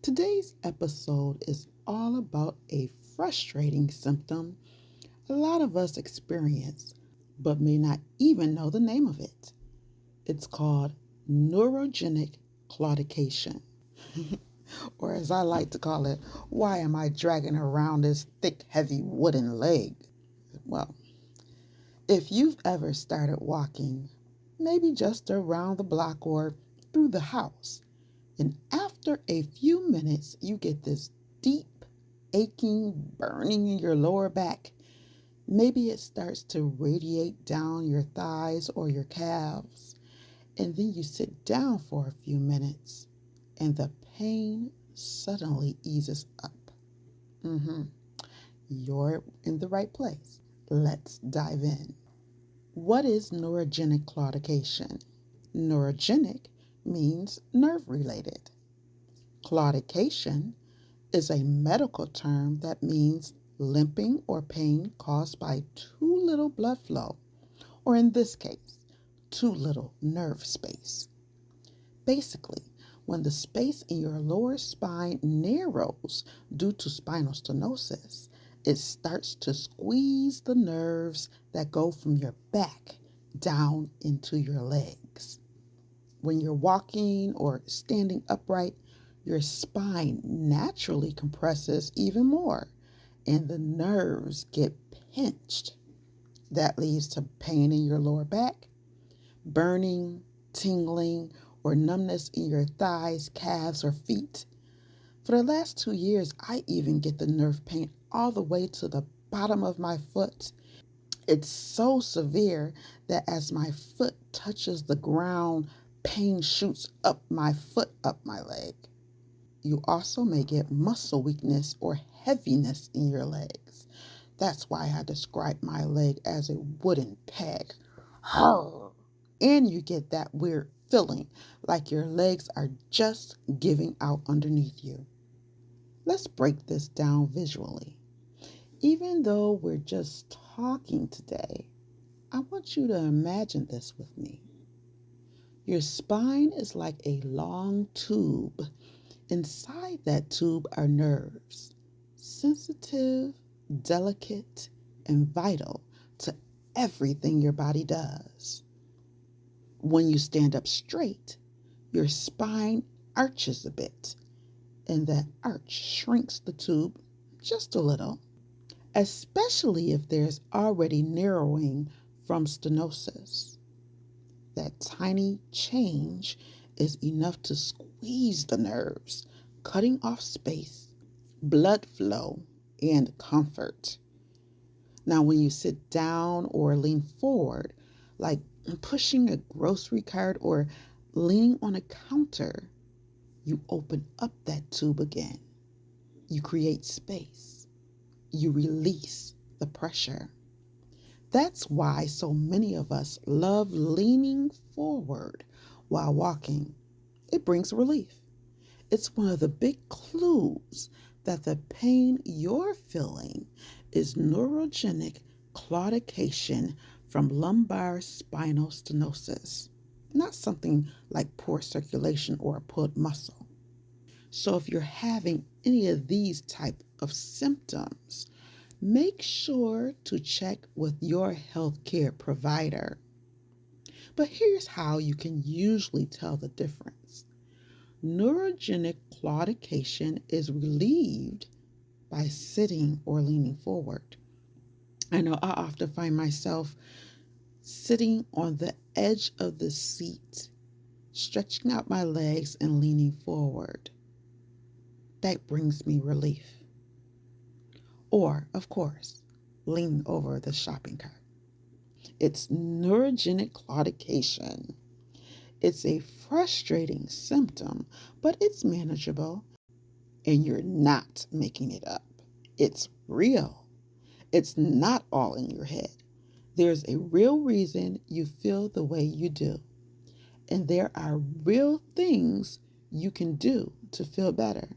Today's episode is all about a frustrating symptom a lot of us experience, but may not even know the name of it. It's called neurogenic claudication, or as I like to call it, why am I dragging around this thick, heavy wooden leg? Well, if you've ever started walking, maybe just around the block or through the house, and after a few minutes, you get this deep, aching, burning in your lower back. Maybe it starts to radiate down your thighs or your calves, and then you sit down for a few minutes, and the pain suddenly eases up. You're in the right place. Let's dive in. What is neurogenic claudication? Neurogenic means nerve related. Claudication is a medical term that means limping or pain caused by too little blood flow, or in this case, too little nerve space. Basically, when the space in your lower spine narrows due to spinal stenosis, it starts to squeeze the nerves that go from your back down into your legs. When you're walking or standing upright, your spine naturally compresses even more and the nerves get pinched. That leads to pain in your lower back, burning, tingling, or numbness in your thighs, calves, or feet. For the last 2 years, I even get the nerve pain all the way to the bottom of my foot. It's so severe that as my foot touches the ground, pain shoots up my foot, up my leg. You also may get muscle weakness or heaviness in your legs. That's why I describe my leg as a wooden peg. And you get that weird feeling like your legs are just giving out underneath you. Let's break this down visually. Even though we're just talking today, I want you to imagine this with me. Your spine is like a long tube. Inside that tube are nerves, sensitive, delicate, and vital to everything your body does. When you stand up straight, your spine arches a bit, and that arch shrinks the tube just a little, especially if there's already narrowing from stenosis. That tiny change is enough to squeeze the nerves, cutting off space, blood flow, and comfort. Now, when you sit down or lean forward, like pushing a grocery cart or leaning on a counter, you open up that tube again. You create space. You release the pressure. That's why so many of us love leaning forward while walking. It brings relief. It's one of the big clues that the pain you're feeling is neurogenic claudication from lumbar spinal stenosis, not something like poor circulation or a pulled muscle. So if you're having any of these type of symptoms, make sure to check with your healthcare provider. But here's how you can usually tell the difference. Neurogenic claudication is relieved by sitting or leaning forward. I know I often find myself sitting on the edge of the seat, stretching out my legs and leaning forward. That brings me relief. Or, of course, leaning over the shopping cart. It's neurogenic claudication. It's a frustrating symptom, but it's manageable, and you're not making it up. It's real. It's not all in your head. There's a real reason you feel the way you do, and there are real things you can do to feel better.